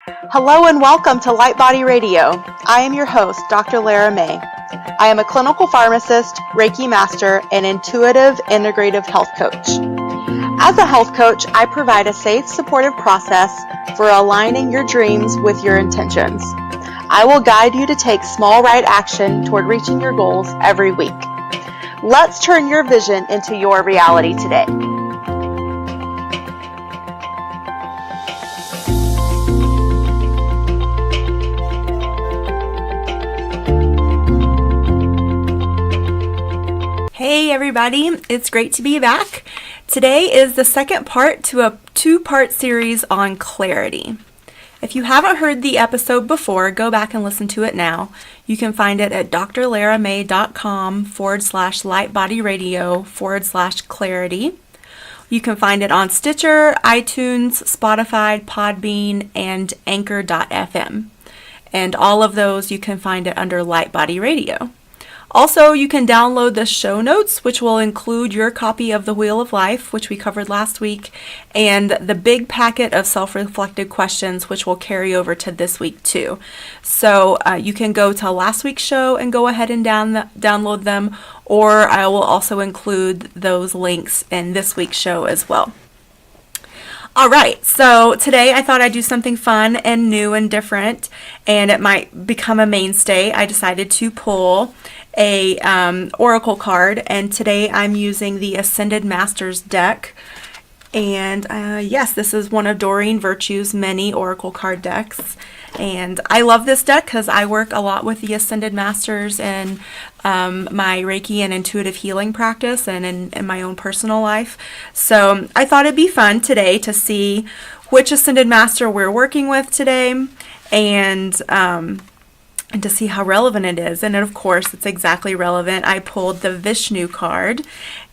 Hello and welcome to Light Body Radio. I am your host, Dr. Lara May. I am a clinical pharmacist, Reiki master, and intuitive integrative health coach. As a health coach, I provide a safe, supportive process for aligning your dreams with your intentions. I will guide you to take small right action toward reaching your goals every week. Let's turn your vision into your reality today. Hey everybody, it's great to be back. Today is the second part to a two-part series on clarity. If you haven't heard the episode before, go back and listen to it now. You can find it at drlaramay.com/lightbodyradio/clarity. You can find it on Stitcher, iTunes, Spotify, Podbean, and Anchor.fm. And all of those you can find it under Light Body Radio. Also, you can download the show notes, which will include your copy of The Wheel of Life, which we covered last week, and the big packet of self-reflective questions, which will carry over to this week too. So you can go to last week's show and go ahead and download them, or I will also include those links in this week's show as well. All right, so today I thought I'd do something fun and new and different, and it might become a mainstay. I decided to pull a oracle card, and today I'm using the Ascended Masters deck. And yes, this is one of Doreen Virtue's many oracle card decks. And I love this deck because I work a lot with the Ascended Masters in my Reiki and intuitive healing practice and in my own personal life. So I thought it'd be fun today to see which Ascended Master we're working with today and to see how relevant it is. And of course, it's exactly relevant. I pulled the Vishnu card.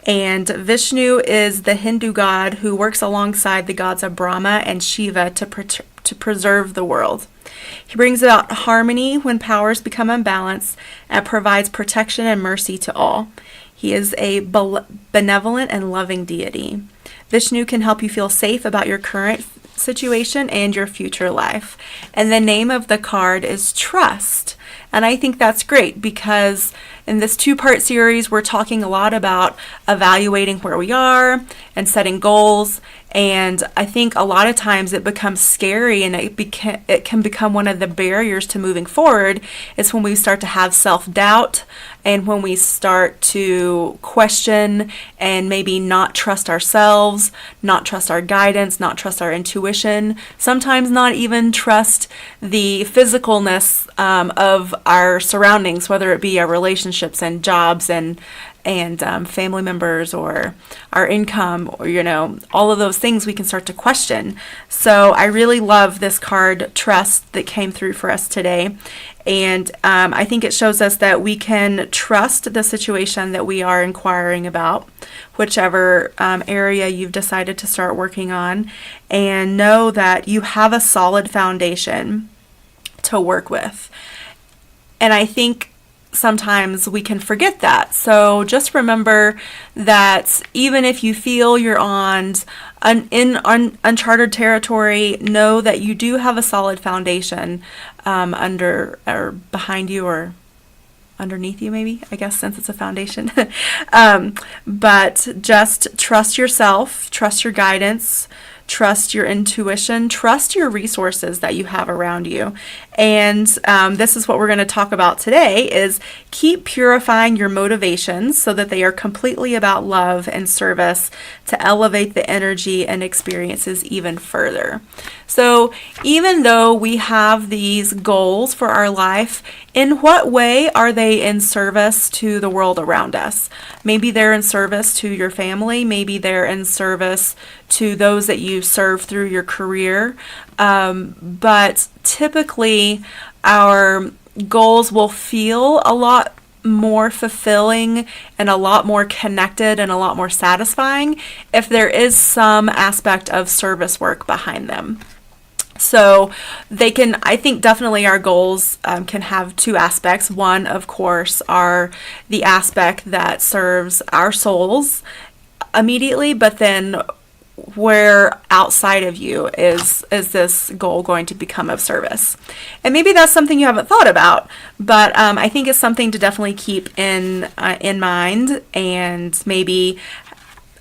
And Vishnu is the Hindu god who works alongside the gods of Brahma and Shiva to preserve the world. He brings about harmony when powers become unbalanced and provides protection and mercy to all. He is a benevolent and loving deity. Vishnu can help you feel safe about your current situation and your future life. And the name of the card is Trust. And I think that's great because in this two-part series, we're talking a lot about evaluating where we are and setting goals. And I think a lot of times it becomes scary and it can become one of the barriers to moving forward. It's when we start to have self-doubt and when we start to question and maybe not trust ourselves, not trust our guidance, not trust our intuition, sometimes not even trust the physicalness of our surroundings, whether it be our relationships and jobs and family members or our income or, all of those things we can start to question. So I really love this card, Trust, that came through for us today. And I think it shows us that we can trust the situation that we are inquiring about, whichever area you've decided to start working on, and know that you have a solid foundation to work with. And I think sometimes we can forget that. So just remember that even if you feel you're in uncharted territory, know that you do have a solid foundation under or behind you or underneath you, maybe, I guess, since it's a foundation. But just trust yourself, trust your guidance, trust your intuition, trust your resources that you have around you. And this is what we're going to talk about today is keep purifying your motivations so that they are completely about love and service to elevate the energy and experiences even further. So even though we have these goals for our life, in what way are they in service to the world around us? Maybe they're in service to your family. Maybe they're in service to those that you serve through your career. But typically our goals will feel a lot more fulfilling and a lot more connected and a lot more satisfying if there is some aspect of service work behind them. So they can, I think definitely our goals can have two aspects. One, of course, are the aspect that serves our souls immediately, but then where outside of you is this goal going to become of service? And maybe that's something you haven't thought about, but I think it's something to definitely keep in mind. And maybe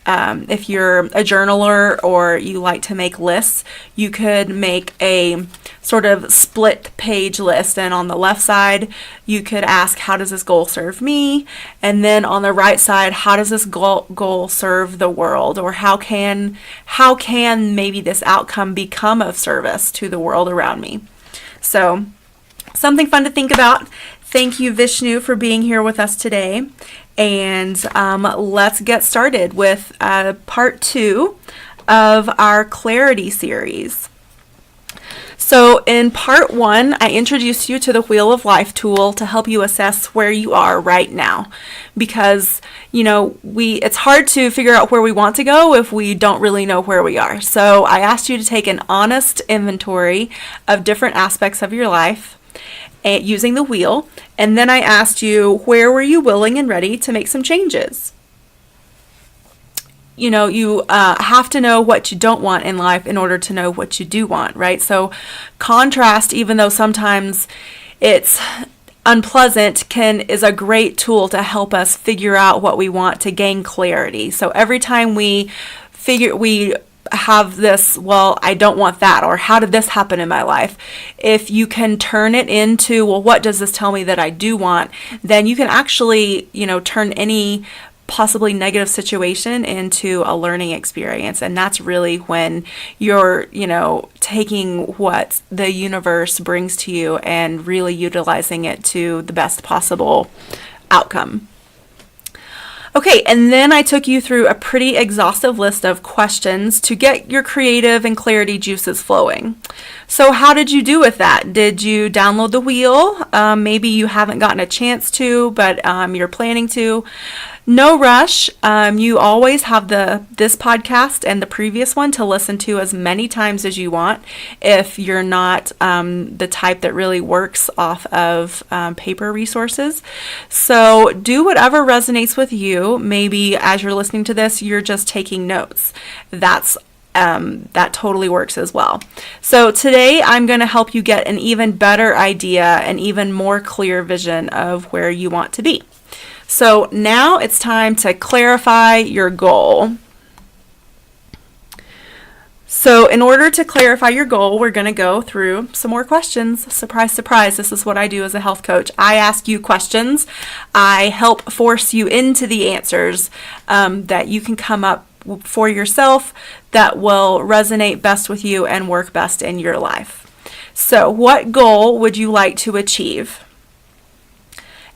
if you're a journaler or you like to make lists, you could make a sort of split page list, and on the left side you could ask, how does this goal serve me? And then on the right side, how does this goal serve the world? Or how can maybe this outcome become of service to the world around me? So something fun to think about. Thank you, Vishnu, for being here with us today. And let's get started with part 2 of our Clarity series. So in part 1, I introduced you to the Wheel of Life tool to help you assess where you are right now. Because, it's hard to figure out where we want to go if we don't really know where we are. So I asked you to take an honest inventory of different aspects of your life using the wheel, and then I asked you, where were you willing and ready to make some changes? You have to know what you don't want in life in order to know what you do want, right? So contrast, even though sometimes it's unpleasant, is a great tool to help us figure out what we want to gain clarity. So every time we have this, well, I don't want that, or how did this happen in my life? If you can turn it into, well, what does this tell me that I do want? Then you can actually, turn any possibly negative situation into a learning experience. And that's really when you're, taking what the universe brings to you and really utilizing it to the best possible outcome. Okay, and then I took you through a pretty exhaustive list of questions to get your creative and clarity juices flowing. So how did you do with that? Did you download the wheel? Maybe you haven't gotten a chance to, but you're planning to. No rush. You always have this podcast and the previous one to listen to as many times as you want if you're not the type that really works off of paper resources. So do whatever resonates with you. Maybe as you're listening to this, you're just taking notes. That totally works as well. So today I'm going to help you get an even better idea, an even more clear vision of where you want to be. So now it's time to clarify your goal. So in order to clarify your goal, we're going to go through some more questions. Surprise, surprise, this is what I do as a health coach. I ask you questions. I help force you into the answers that you can come up for yourself that will resonate best with you and work best in your life. So what goal would you like to achieve?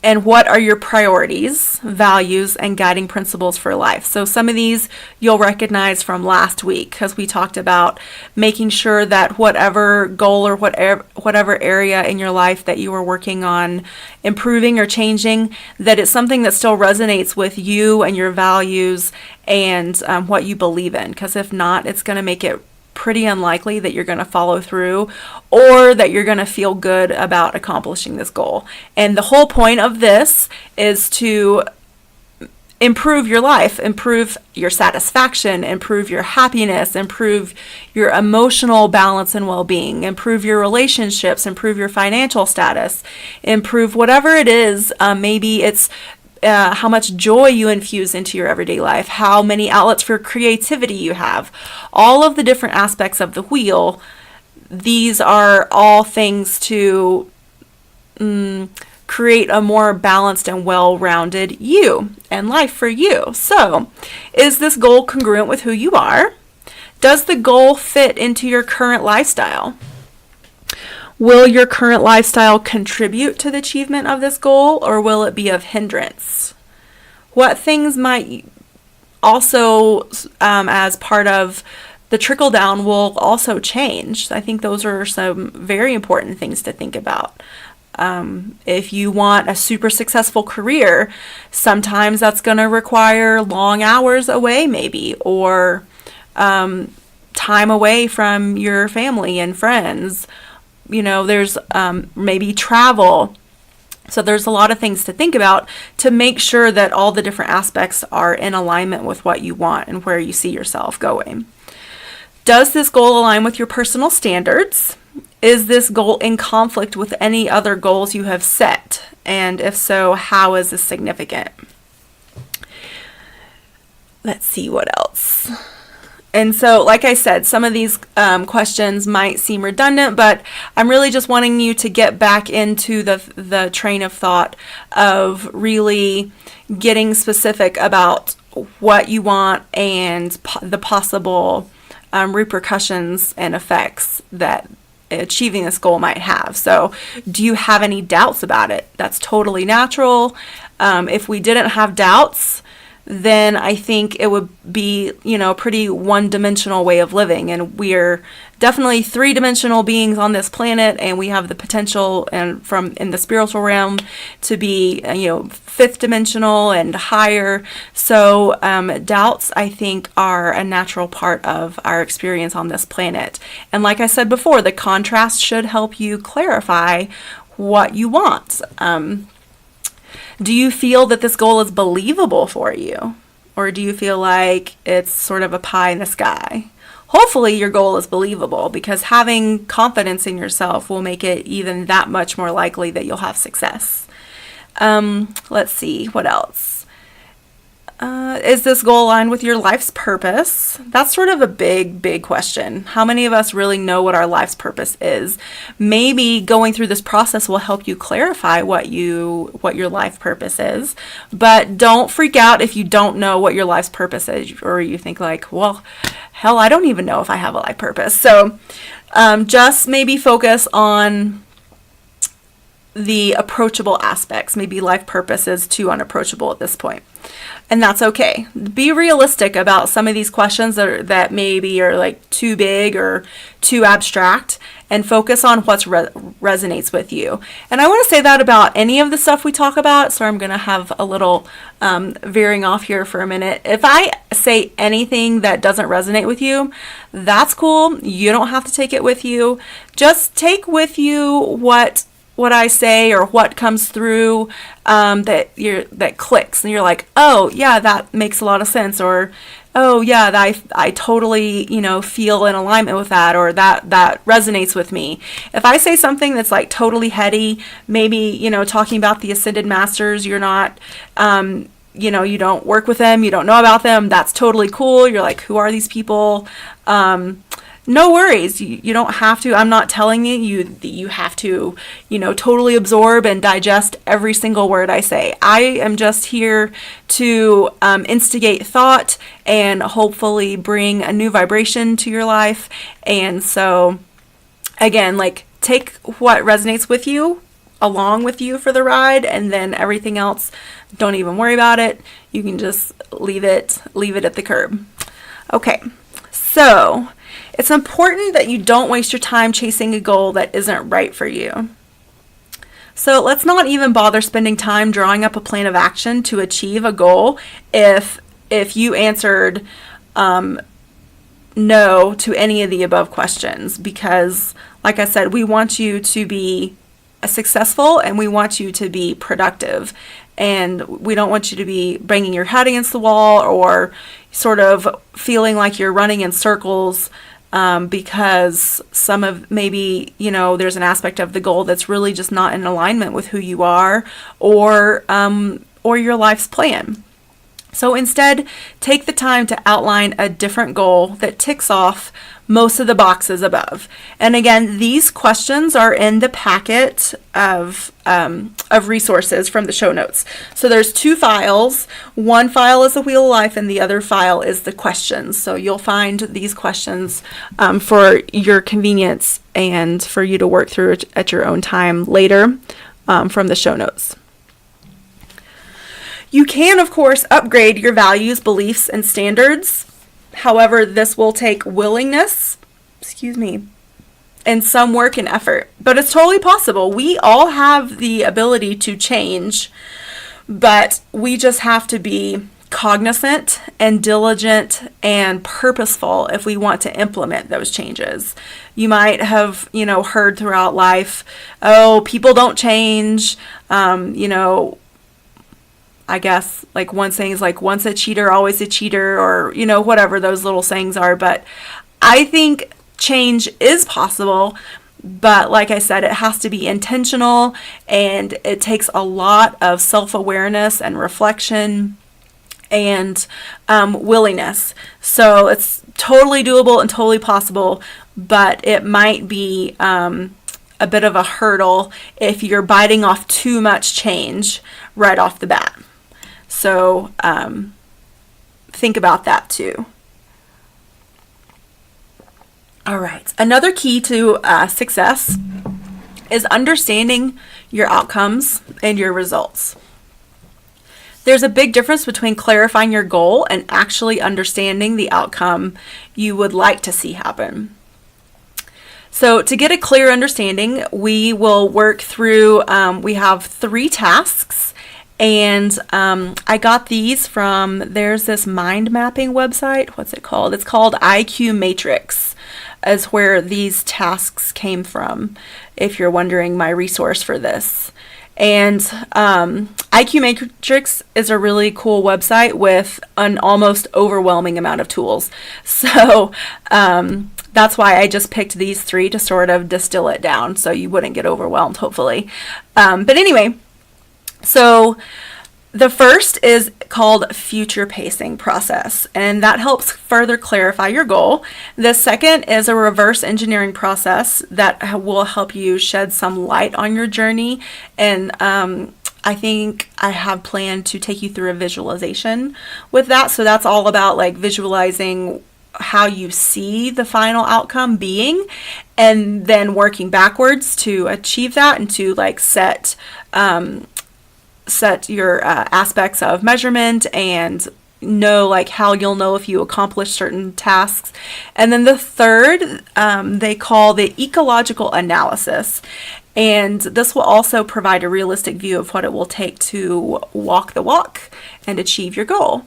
And what are your priorities, values, and guiding principles for life? So some of these you'll recognize from last week because we talked about making sure that whatever goal or whatever area in your life that you are working on improving or changing, that it's something that still resonates with you and your values and what you believe in. Because if not, it's going to make it pretty unlikely that you're going to follow through or that you're going to feel good about accomplishing this goal. And the whole point of this is to improve your life, improve your satisfaction, improve your happiness, improve your emotional balance and well-being, improve your relationships, improve your financial status, improve whatever it is. Maybe it's how much joy you infuse into your everyday life, how many outlets for creativity you have, all of the different aspects of the wheel. These are all things to create a more balanced and well-rounded you and life for you. So, is this goal congruent with who you are? Does the goal fit into your current lifestyle? Will your current lifestyle contribute to the achievement of this goal, or will it be of hindrance? What things might also, as part of the trickle down, will also change? I think those are some very important things to think about. If you want a super successful career, sometimes that's going to require long hours away maybe, or time away from your family and friends. There's maybe travel. So there's a lot of things to think about to make sure that all the different aspects are in alignment with what you want and where you see yourself going. Does this goal align with your personal standards? Is this goal in conflict with any other goals you have set? And if so, how is this significant? Let's see what else. And so, like I said, some of these questions might seem redundant, but I'm really just wanting you to get back into the train of thought of really getting specific about what you want and the possible repercussions and effects that achieving this goal might have. So, do you have any doubts about it? That's totally natural. If we didn't have doubts, then I think it would be, a pretty one-dimensional way of living. And we're definitely three-dimensional beings on this planet, and we have the potential, and from in the spiritual realm, to be, fifth-dimensional and higher. So doubts, I think, are a natural part of our experience on this planet. And like I said before, the contrast should help you clarify what you want. Do you feel that this goal is believable for you? Or do you feel like it's sort of a pie in the sky? Hopefully your goal is believable, because having confidence in yourself will make it even that much more likely that you'll have success. Let's see, what else? Is this goal aligned with your life's purpose? That's sort of a big question. How many of us really know what our life's purpose is? Maybe going through this process will help you clarify what your life purpose is. But don't freak out if you don't know what your life's purpose is, or you think like, well, hell, I don't even know if I have a life purpose. So just maybe focus on the approachable aspects. Maybe life purpose is too unapproachable at this point. And that's okay. Be realistic about some of these questions that maybe are like too big or too abstract, and focus on what resonates with you. And I want to say that about any of the stuff we talk about, so I'm going to have a little veering off here for a minute. If I say anything that doesn't resonate with you, that's cool. You don't have to take it with you. Just take with you what I say or what comes through that clicks, and you're like, oh yeah, that makes a lot of sense, or oh yeah, I totally feel in alignment with that, or that resonates with me. If I say something that's like totally heady, maybe talking about the Ascended Masters, you're not you don't work with them, you don't know about them, that's totally cool. You're like, who are these people? No worries. You don't have to. I'm not telling you have to, totally absorb and digest every single word I say. I am just here to instigate thought and hopefully bring a new vibration to your life. And so, again, take what resonates with you along with you for the ride, and then everything else, don't even worry about it. You can just leave it at the curb. Okay, so it's important that you don't waste your time chasing a goal that isn't right for you. So let's not even bother spending time drawing up a plan of action to achieve a goal if you answered no to any of the above questions, because, like I said, we want you to be successful and we want you to be productive. And we don't want you to be banging your head against the wall or sort of feeling like you're running in circles because there's an aspect of the goal that's really just not in alignment with who you are or your life's plan. So instead, take the time to outline a different goal that ticks off most of the boxes above. And again, these questions are in the packet of resources from the show notes. So there's two files. One file is the Wheel of Life and the other file is the questions. So you'll find these questions for your convenience and for you to work through it at your own time later from the show notes. You can, of course, upgrade your values, beliefs, and standards. However, this will take willingness, and some work and effort. But it's totally possible. We all have the ability to change, but we just have to be cognizant and diligent and purposeful if we want to implement those changes. You might have, heard throughout life, oh, people don't change, I guess, one saying is once a cheater, always a cheater, or, whatever those little sayings are. But I think change is possible, but like I said, it has to be intentional, and it takes a lot of self-awareness and reflection and willingness. So it's totally doable and totally possible, but it might be a bit of a hurdle if you're biting off too much change right off the bat. So think about that too. All right. Another key to success is understanding your outcomes and your results. There's a big difference between clarifying your goal and actually understanding the outcome you would like to see happen. So to get a clear understanding, we will work through, we have 3 tasks, and I got these from, there's this mind mapping website. What's it called? It's called IQ Matrix, is where these tasks came from, if you're wondering my resource for this. And IQ Matrix is a really cool website with an almost overwhelming amount of tools. So that's why I just picked these 3 to sort of distill it down so you wouldn't get overwhelmed, hopefully. But anyway, so the first is called future pacing process, and that helps further clarify your goal. The second is a reverse engineering process that will help you shed some light on your journey, and I think I have planned to take you through a visualization with that. So that's all about like visualizing how you see the final outcome being, and then working backwards to achieve that and to like set your aspects of measurement and know like how you'll know if you accomplish certain tasks. And then the third, they call the ecological analysis. And this will also provide a realistic view of what it will take to walk the walk and achieve your goal.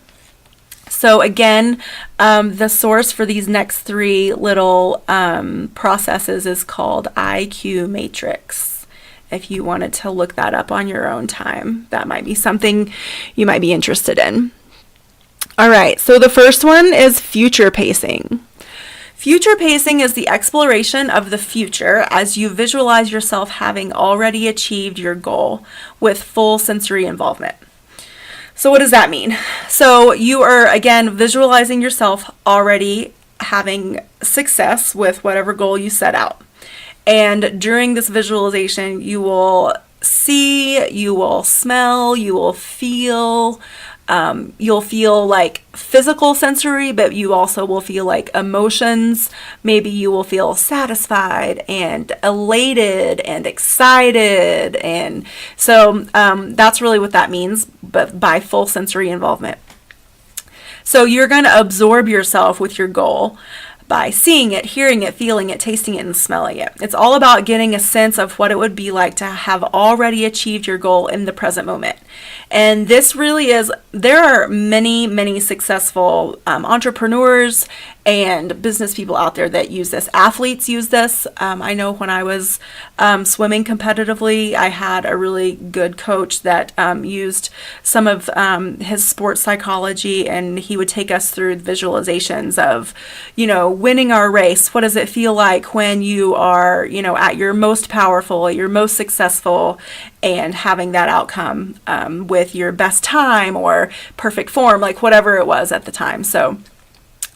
So again, the source for these next 3 little processes is called IQ Matrix. If you wanted to look that up on your own time, that might be something you might be interested in. All right, so the first one is future pacing. Future pacing is the exploration of the future as you visualize yourself having already achieved your goal with full sensory involvement. So what does that mean? So you are, again, visualizing yourself already having success with whatever goal you set out. And during this visualization, you will see, you will smell, you will feel, you'll feel like physical sensory, but you also will feel like emotions. Maybe you will feel satisfied and elated and excited. And so that's really what that means, but by full sensory involvement. So you're going to absorb yourself with your goal by seeing it, hearing it, feeling it, tasting it, and smelling it. It's all about getting a sense of what it would be like to have already achieved your goal in the present moment. And this really is, there are many, many successful entrepreneurs and business people out there that use this. Athletes use this. I know when I was swimming competitively, I had a really good coach that used some of his sports psychology, and he would take us through visualizations of, winning our race. What does it feel like when you are, at your most powerful, your most successful, and having that outcome with your best time or perfect form, like whatever it was at the time. So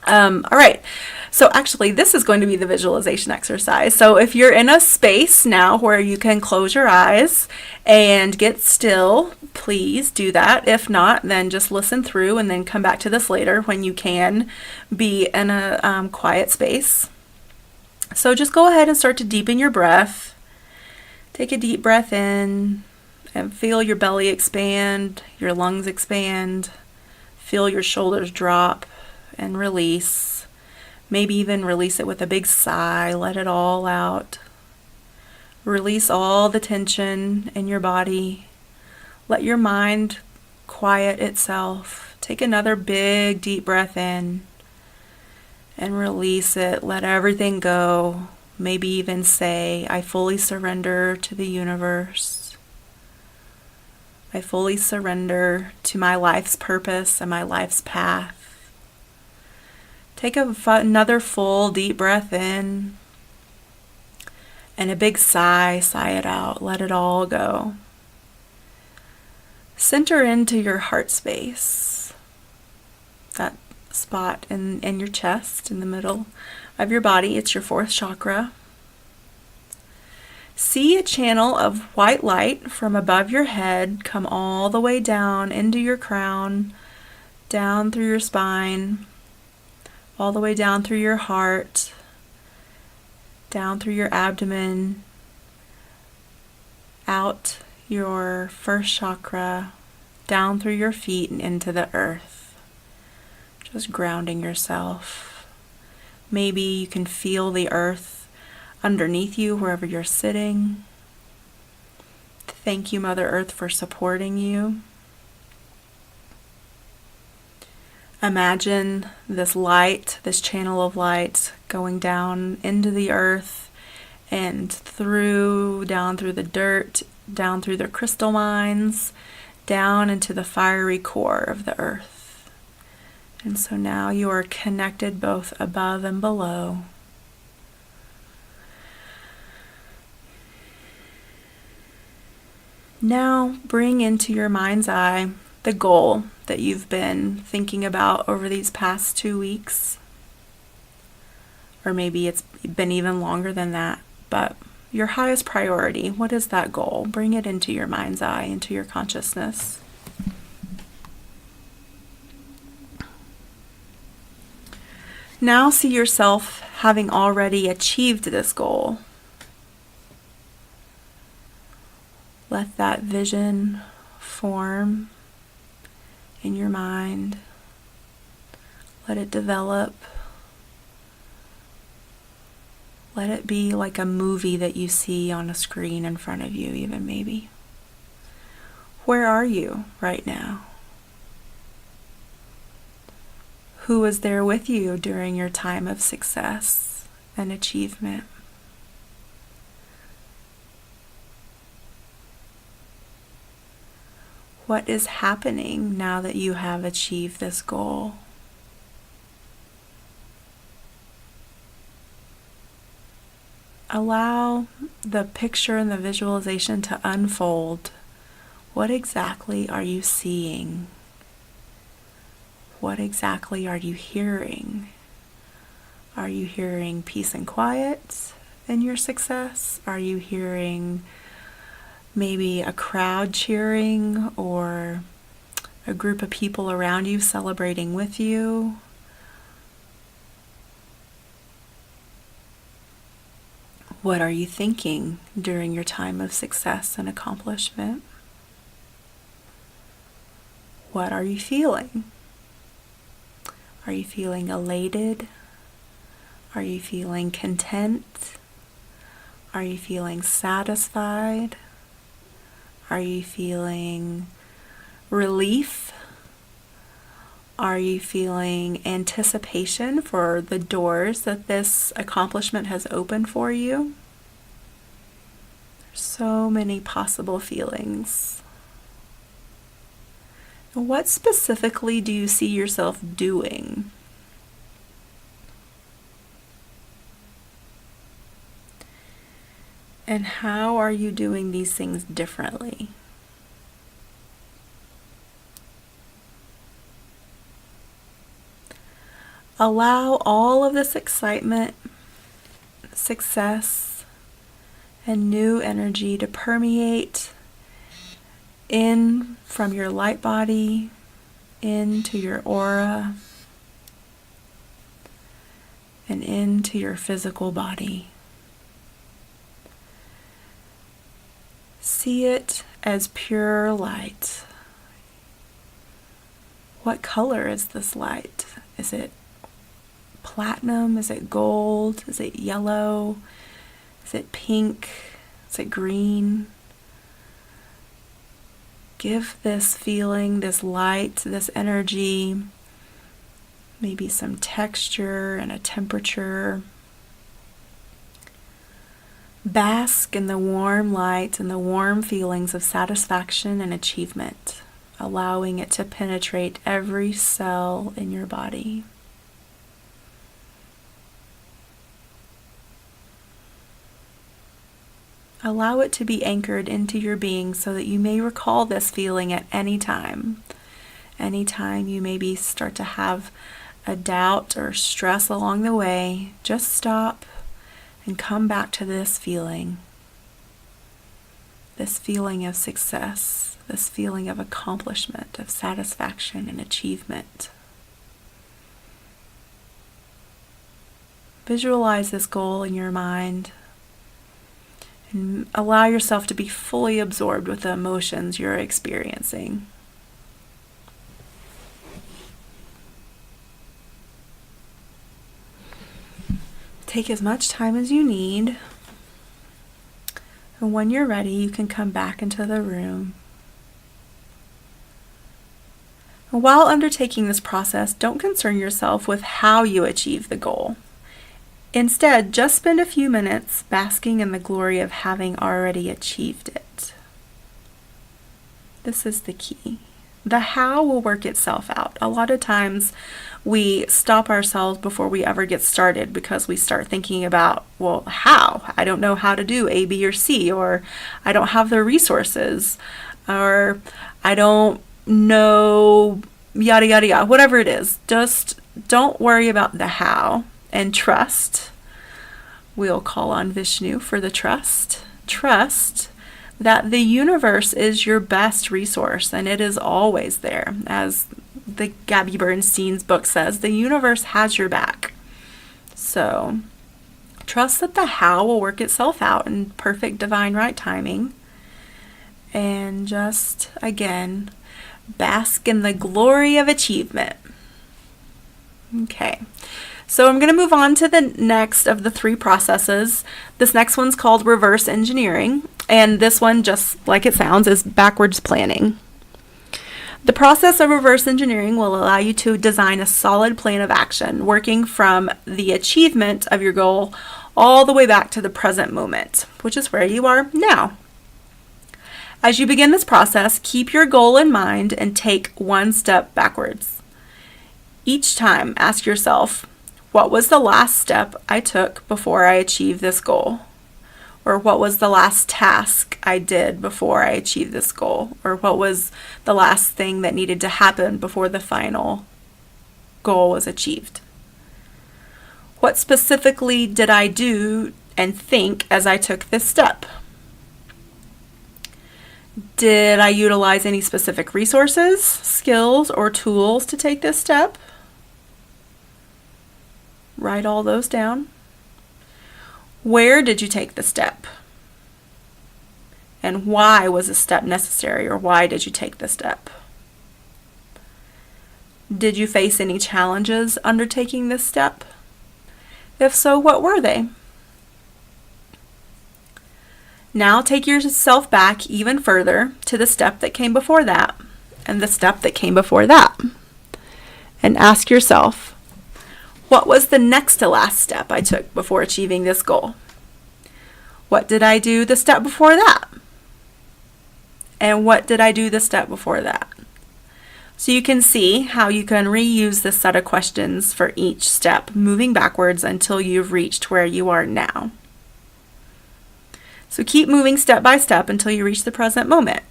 all right. So actually, this is going to be the visualization exercise. So if you're in a space now where you can close your eyes and get still, please do that. If not, then just listen through and then come back to this later when you can be in a quiet space. So just go ahead and start to deepen your breath. Take a deep breath in and feel your belly expand, your lungs expand. Feel your shoulders drop and release. Maybe even release it with a big sigh. Let it all out. Release all the tension in your body. Let your mind quiet itself. Take another big deep breath in and release it. Let everything go. Maybe even say, I fully surrender to the universe. I fully surrender to my life's purpose and my life's path. Take another full deep breath in and a big sigh. Sigh it out. Let it all go. Center into your heart space, that spot in your chest, in the middle of your body. It's your fourth chakra. See a channel of white light from above your head come all the way down into your crown, down through your spine, all the way down through your heart, down through your abdomen, out your first chakra, down through your feet and into the earth. Just grounding yourself. Maybe you can feel the earth underneath you wherever you're sitting. Thank you, Mother Earth, for supporting you. Imagine this light, this channel of light going down into the earth and down through the dirt, down through the crystal mines, down into the fiery core of the earth. And so now you are connected both above and below. Now bring into your mind's eye the goal that you've been thinking about over these past 2 weeks. Or maybe it's been even longer than that, but your highest priority, what is that goal? Bring it into your mind's eye, into your consciousness. Now see yourself having already achieved this goal. Let that vision form in your mind. Let it develop. Let it be like a movie that you see on a screen in front of you, even maybe. Where are you right now? Who was there with you during your time of success and achievement? What is happening now that you have achieved this goal? Allow the picture and the visualization to unfold. What exactly are you seeing? What exactly are you hearing? Are you hearing peace and quiet in your success? Are you hearing maybe a crowd cheering or a group of people around you celebrating with you? What are you thinking during your time of success and accomplishment? What are you feeling? Are you feeling elated? Are you feeling content? Are you feeling satisfied? Are you feeling relief? Are you feeling anticipation for the doors that this accomplishment has opened for you? There's so many possible feelings. What specifically do you see yourself doing? And how are you doing these things differently? Allow all of this excitement, success, and new energy to permeate in from your light body into your aura and into your physical body. See it as pure light. What color is this light? Is it platinum? Is it gold? Is it yellow? Is it pink? Is it green? Give this feeling, this light, this energy, maybe some texture and a temperature. Bask in the warm light and the warm feelings of satisfaction and achievement, allowing it to penetrate every cell in your body. Allow it to be anchored into your being so that you may recall this feeling at any time. Anytime you maybe start to have a doubt or stress along the way, just stop and come back to this feeling of success, this feeling of accomplishment, of satisfaction and achievement. Visualize this goal in your mind and allow yourself to be fully absorbed with the emotions you're experiencing. Take as much time as you need, and when you're ready, you can come back into the room. And while undertaking this process, don't concern yourself with how you achieve the goal. Instead, just spend a few minutes basking in the glory of having already achieved it. This is the key. The how will work itself out. A lot of times we stop ourselves before we ever get started because we start thinking about, well, how? I don't know how to do A, B, or C, or I don't have the resources, or I don't know, yada, yada, yada, whatever it is. Just don't worry about the how and trust. We'll call on Vishnu for the trust. Trust that the universe is your best resource, and it is always there. As the Gabby Bernstein's book says, the universe has your back. So trust that the how will work itself out in perfect divine right timing. And just, again, bask in the glory of achievement. Okay. So I'm going to move on to the next of the 3 processes. This next one's called reverse engineering, and this one, just like it sounds, is backwards planning. The process of reverse engineering will allow you to design a solid plan of action, working from the achievement of your goal all the way back to the present moment, which is where you are now. As you begin this process, keep your goal in mind and take one step backwards. Each time, ask yourself, what was the last step I took before I achieved this goal? Or what was the last task I did before I achieved this goal? Or what was the last thing that needed to happen before the final goal was achieved? What specifically did I do and think as I took this step? Did I utilize any specific resources, skills, or tools to take this step? Write all those down. Where did you take the step? And why was a step necessary, or why did you take the step? Did you face any challenges undertaking this step? If so, what were they? Now take yourself back even further to the step that came before that, and the step that came before that, and ask yourself, what was the next to last step I took before achieving this goal? What did I do the step before that? And what did I do the step before that? So you can see how you can reuse this set of questions for each step, moving backwards until you've reached where you are now. So keep moving step by step until you reach the present moment.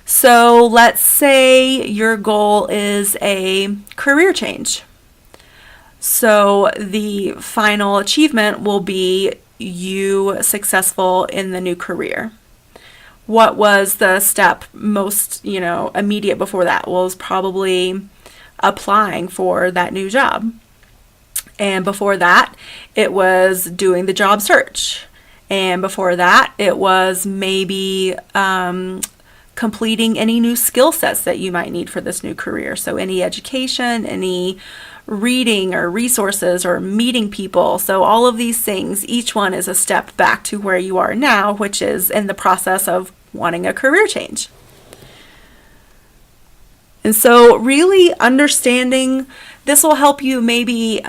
So let's say your goal is a career change. So the final achievement will be you successful in the new career. What was the step most, immediate before that? Well, it was probably applying for that new job. And before that, it was doing the job search. And before that, it was maybe completing any new skill sets that you might need for this new career. So any education, any reading or resources or meeting people. So all of these things, each one is a step back to where you are now, which is in the process of wanting a career change. And so really understanding this will help you maybe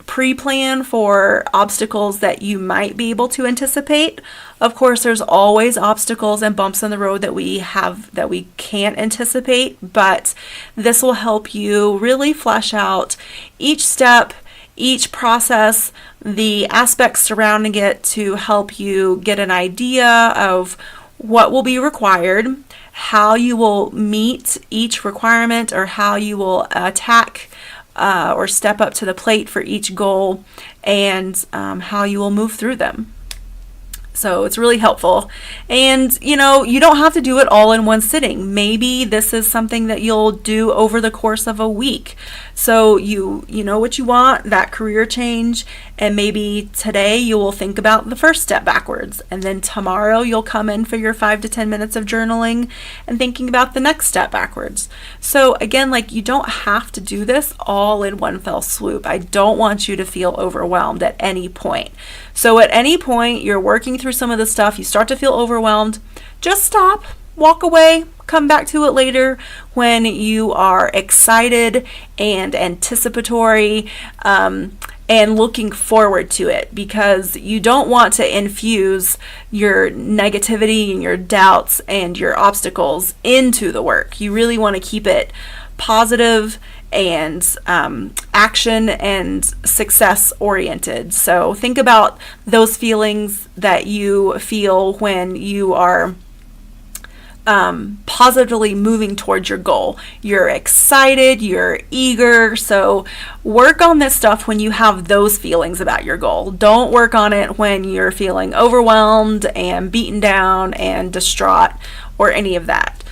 pre-plan for obstacles that you might be able to anticipate. Of course, there's always obstacles and bumps in the road that we have that we can't anticipate, but this will help you really flesh out each step each process, the aspects surrounding it to help you get an idea of what will be required, how you will meet each requirement, or how you will attack or step up to the plate for each goal, and how you will move through them. So it's really helpful. And you don't have to do it all in one sitting. Maybe this is something that you'll do over the course of a week. So you know what you want, that career change, and maybe today you will think about the first step backwards, and then tomorrow you'll come in for your 5 to 10 minutes of journaling and thinking about the next step backwards. So again, you don't have to do this all in one fell swoop. I don't want you to feel overwhelmed at any point. So at any point you're working through some of the stuff, you start to feel overwhelmed, just stop, walk away, come back to it later when you are excited and anticipatory and looking forward to it, because you don't want to infuse your negativity and your doubts and your obstacles into the work. You really want to keep it positive and action and success oriented. So think about those feelings that you feel when you are positively moving towards your goal. You're excited, you're eager. So work on this stuff when you have those feelings about your goal. Don't work on it when you're feeling overwhelmed and beaten down and distraught or any of that.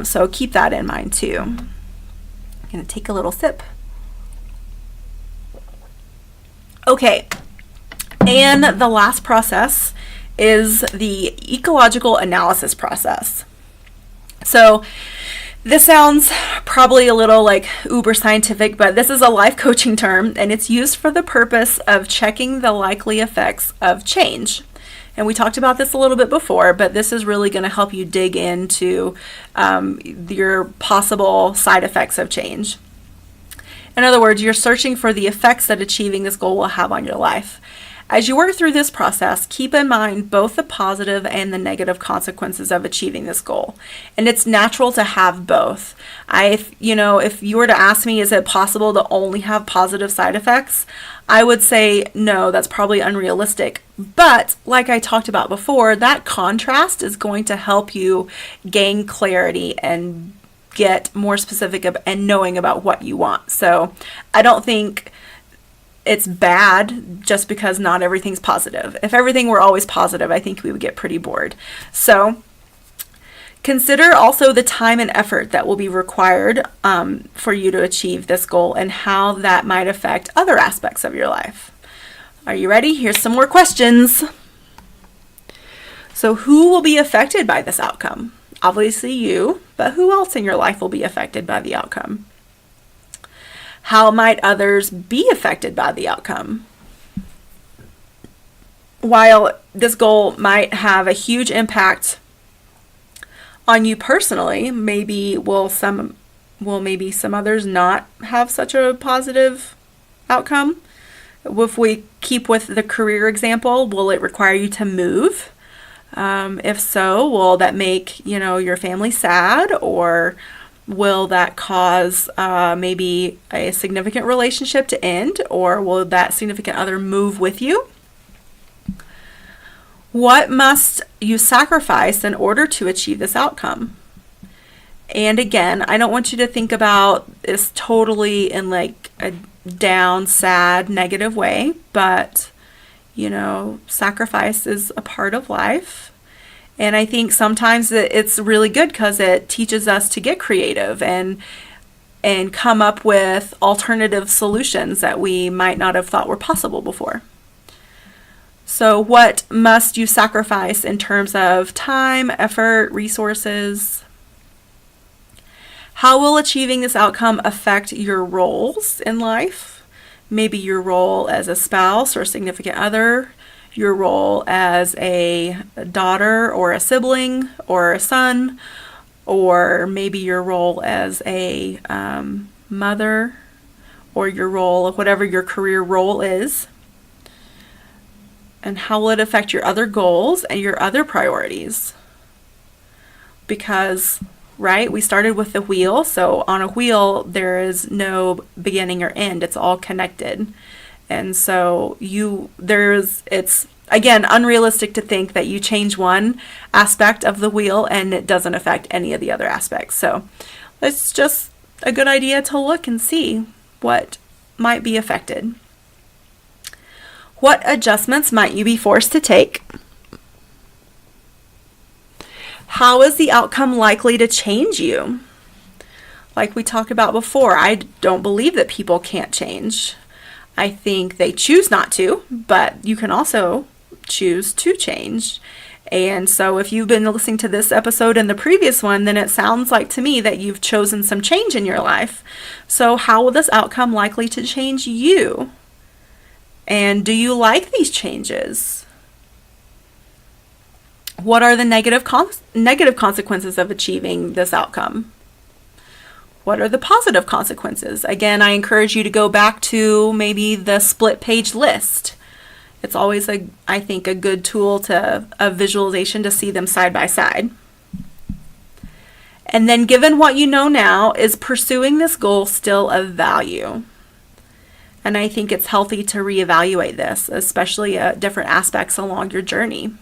So keep that in mind too. I'm going to take a little sip. Okay, and the last process is the ecological analysis process. So this sounds probably a little uber scientific, but this is a life coaching term, and it's used for the purpose of checking the likely effects of change. And we talked about this a little bit before, but this is really going to help you dig into your possible side effects of change. In other words, you're searching for the effects that achieving this goal will have on your life. As you work through this process, keep in mind both the positive and the negative consequences of achieving this goal. And it's natural to have both. If you were to ask me, is it possible to only have positive side effects? I would say no, that's probably unrealistic. But like I talked about before, that contrast is going to help you gain clarity and get more specific and knowing about what you want. So I don't think it's bad just because not everything's positive. If everything were always positive, I think we would get pretty bored. So consider also the time and effort that will be required for you to achieve this goal and how that might affect other aspects of your life. Are you ready? Here's some more questions. So who will be affected by this outcome? Obviously you, but who else in your life will be affected by the outcome? How might others be affected by the outcome? While this goal might have a huge impact on you personally, maybe some others not have such a positive outcome. If we keep with the career example, will it require you to move? If so, will that make your family sad, or will that cause maybe a significant relationship to end, or will that significant other move with you? What must you sacrifice in order to achieve this outcome? And again, I don't want you to think about this totally in a down, sad, negative way, but sacrifice is a part of life. And I think sometimes it's really good because it teaches us to get creative and come up with alternative solutions that we might not have thought were possible before. So what must you sacrifice in terms of time, effort, resources? How will achieving this outcome affect your roles in life? Maybe your role as a spouse or significant other, your role as a daughter or a sibling or a son, or maybe your role as a mother, or your role of whatever your career role is. And how will it affect your other goals and your other priorities? Because, right, we started with the wheel. So on a wheel, there is no beginning or end. It's all connected. And so it's again unrealistic to think that you change one aspect of the wheel and it doesn't affect any of the other aspects. So it's just a good idea to look and see what might be affected. What adjustments might you be forced to take? How is the outcome likely to change you? Like we talked about before, I don't believe that people can't change. I think they choose not to, but you can also choose to change. And so if you've been listening to this episode and the previous one, then it sounds like to me that you've chosen some change in your life. So how will this outcome likely to change you? And do you like these changes? What are the negative consequences of achieving this outcome? What are the positive consequences? Again, I encourage you to go back to maybe the split page list. It's always, I think, a good tool of visualization to see them side by side. And then given what you know now, is pursuing this goal still of value? And I think it's healthy to reevaluate this, especially at different aspects along your journey.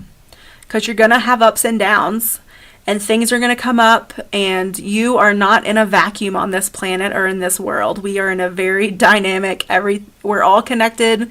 Because you're going to have ups and downs, and things are going to come up, and you are not in a vacuum on this planet or in this world. We are in a very dynamic, we're all connected.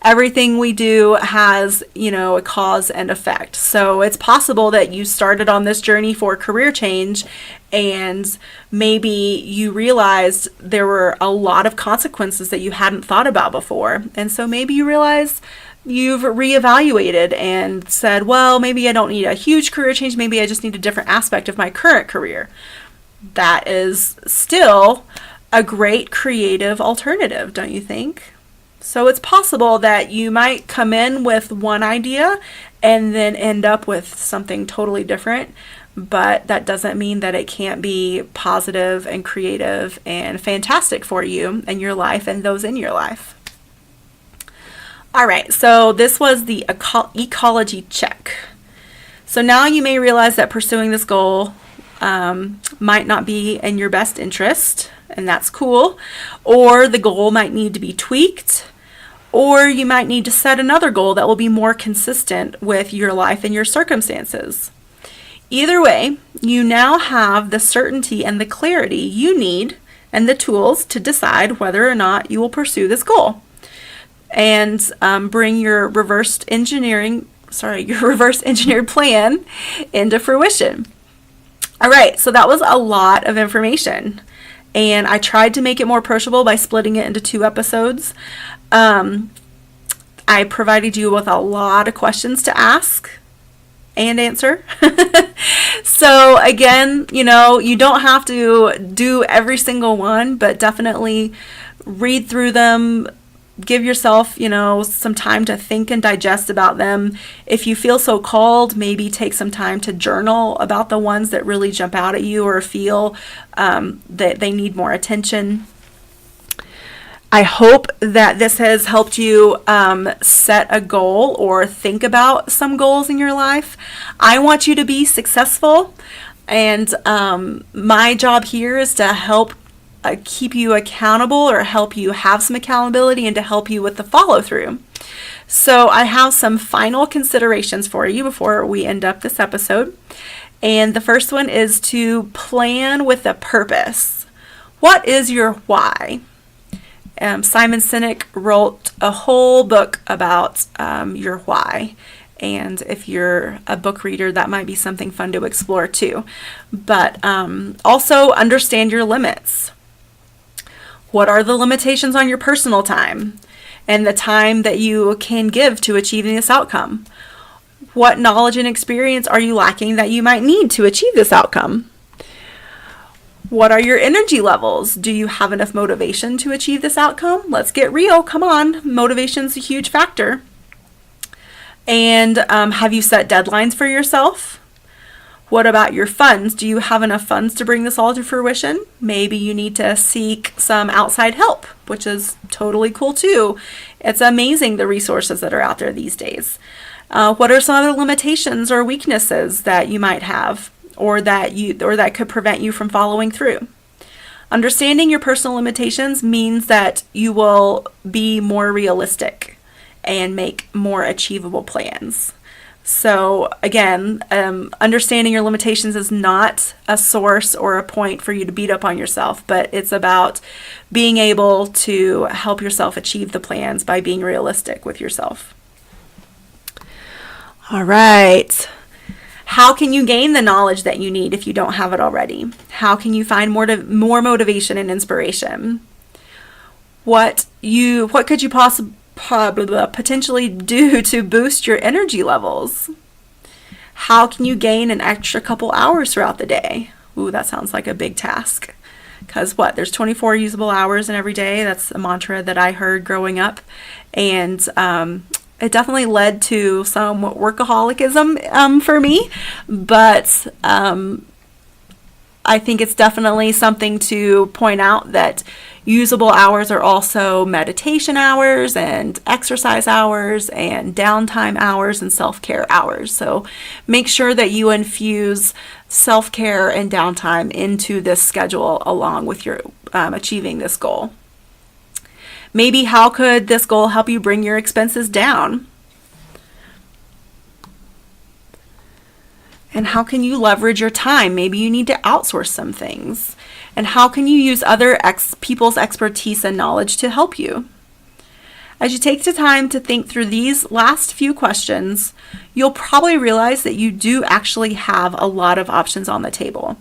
Everything we do has, a cause and effect. So it's possible that you started on this journey for career change, and maybe you realized there were a lot of consequences that you hadn't thought about before. And so maybe you realize you've reevaluated and said, well, maybe I don't need a huge career change. Maybe I just need a different aspect of my current career. That is still a great creative alternative, don't you think? So it's possible that you might come in with one idea and then end up with something totally different, but that doesn't mean that it can't be positive and creative and fantastic for you and your life and those in your life. All right, so this was the ecology check. So now you may realize that pursuing this goal might not be in your best interest, and that's cool. Or the goal might need to be tweaked, or you might need to set another goal that will be more consistent with your life and your circumstances. Either way, you now have the certainty and the clarity you need and the tools to decide whether or not you will pursue this goal. And bring your reverse engineered plan into fruition. All right, so that was a lot of information, and I tried to make it more approachable by splitting it into 2 episodes. I provided you with a lot of questions to ask and answer. So again, you don't have to do every single one, but definitely read through them. Give yourself, some time to think and digest about them. If you feel so called, maybe take some time to journal about the ones that really jump out at you or feel that they need more attention. I hope that this has helped you set a goal or think about some goals in your life. I want you to be successful, and my job here is to help keep you accountable or help you have some accountability and to help you with the follow through. So I have some final considerations for you before we end up this episode. And the first one is to plan with a purpose. What is your why? Simon Sinek wrote a whole book about your why. And if you're a book reader, that might be something fun to explore too. But also understand your limits. What are the limitations on your personal time and the time that you can give to achieving this outcome? What knowledge and experience are you lacking that you might need to achieve this outcome? What are your energy levels? Do you have enough motivation to achieve this outcome? Let's get real. Come on. Motivation's a huge factor. And have you set deadlines for yourself? What about your funds? Do you have enough funds to bring this all to fruition? Maybe you need to seek some outside help, which is totally cool too. It's amazing the resources that are out there these days. What are some other limitations or weaknesses that you might have, or that could prevent you from following through? Understanding your personal limitations means that you will be more realistic and make more achievable plans. So again, understanding your limitations is not a source or a point for you to beat up on yourself, but it's about being able to help yourself achieve the plans by being realistic with yourself. All right. How can you gain the knowledge that you need if you don't have it already? How can you find more motivation and inspiration? What could you potentially do to boost your energy levels? How can you gain an extra couple hours throughout the day? Ooh, that sounds like a big task. Because there's 24 usable hours in every day. That's a mantra that I heard growing up. And it definitely led to some workaholicism for me. But I think it's definitely something to point out that usable hours are also meditation hours and exercise hours and downtime hours and self-care hours. So make sure that you infuse self-care and downtime into this schedule along with your achieving this goal. Maybe how could this goal help you bring your expenses down? And how can you leverage your time? Maybe you need to outsource some things. And how can you use other people's expertise and knowledge to help you? As you take the time to think through these last few questions, you'll probably realize that you do actually have a lot of options on the table.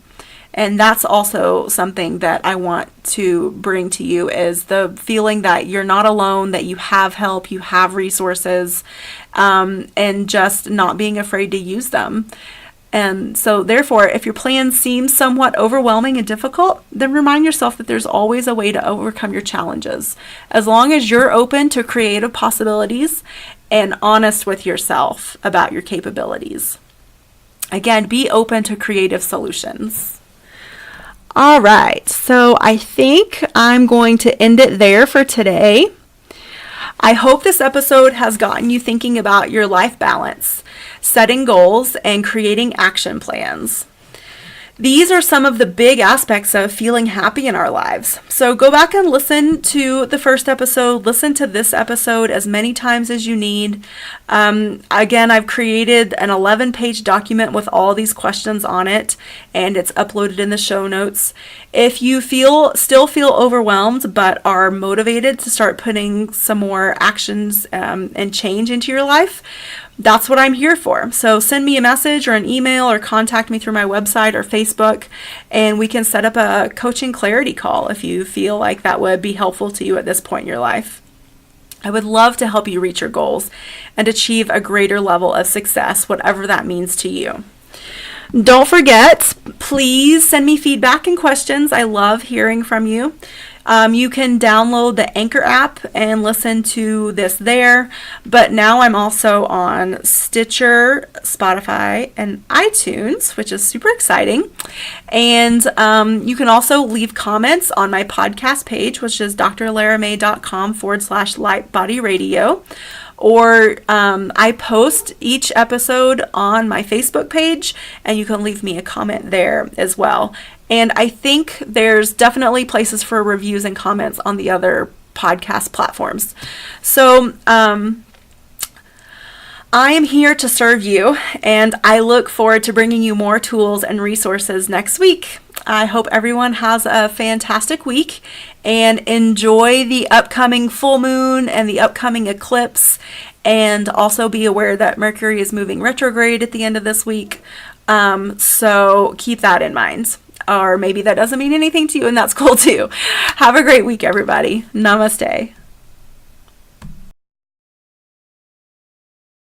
And that's also something that I want to bring to you, is the feeling that you're not alone, that you have help, you have resources, and just not being afraid to use them. And so therefore, if your plan seems somewhat overwhelming and difficult, then remind yourself that there's always a way to overcome your challenges, as long as you're open to creative possibilities and honest with yourself about your capabilities. Again, be open to creative solutions. All right, so I think I'm going to end it there for today. I hope this episode has gotten you thinking about your life balance, setting goals, and creating action plans. These are some of the big aspects of feeling happy in our lives. So go back and listen to the first episode. Listen to this episode as many times as you need. Again, I've created an 11-page document with all these questions on it, and it's uploaded in the show notes. If you still feel overwhelmed but are motivated to start putting some more actions and change into your life, that's what I'm here for. So send me a message or an email or contact me through my website or Facebook, and we can set up a coaching clarity call if you feel like that would be helpful to you at this point in your life. I would love to help you reach your goals and achieve a greater level of success, whatever that means to you. Don't forget, please send me feedback and questions. I love hearing from you. You can download the Anchor app and listen to this there. But now I'm also on Stitcher, Spotify, and iTunes, which is super exciting. And you can also leave comments on my podcast page, which is drlaramay.com/lightbodyradio. Or I post each episode on my Facebook page, and you can leave me a comment there as well. And I think there's definitely places for reviews and comments on the other podcast platforms. So I am here to serve you, and I look forward to bringing you more tools and resources next week. I hope everyone has a fantastic week and enjoy the upcoming full moon and the upcoming eclipse, and also be aware that Mercury is moving retrograde at the end of this week. So keep that in mind. Or maybe that doesn't mean anything to you, and that's cool too. Have a great week, everybody. Namaste.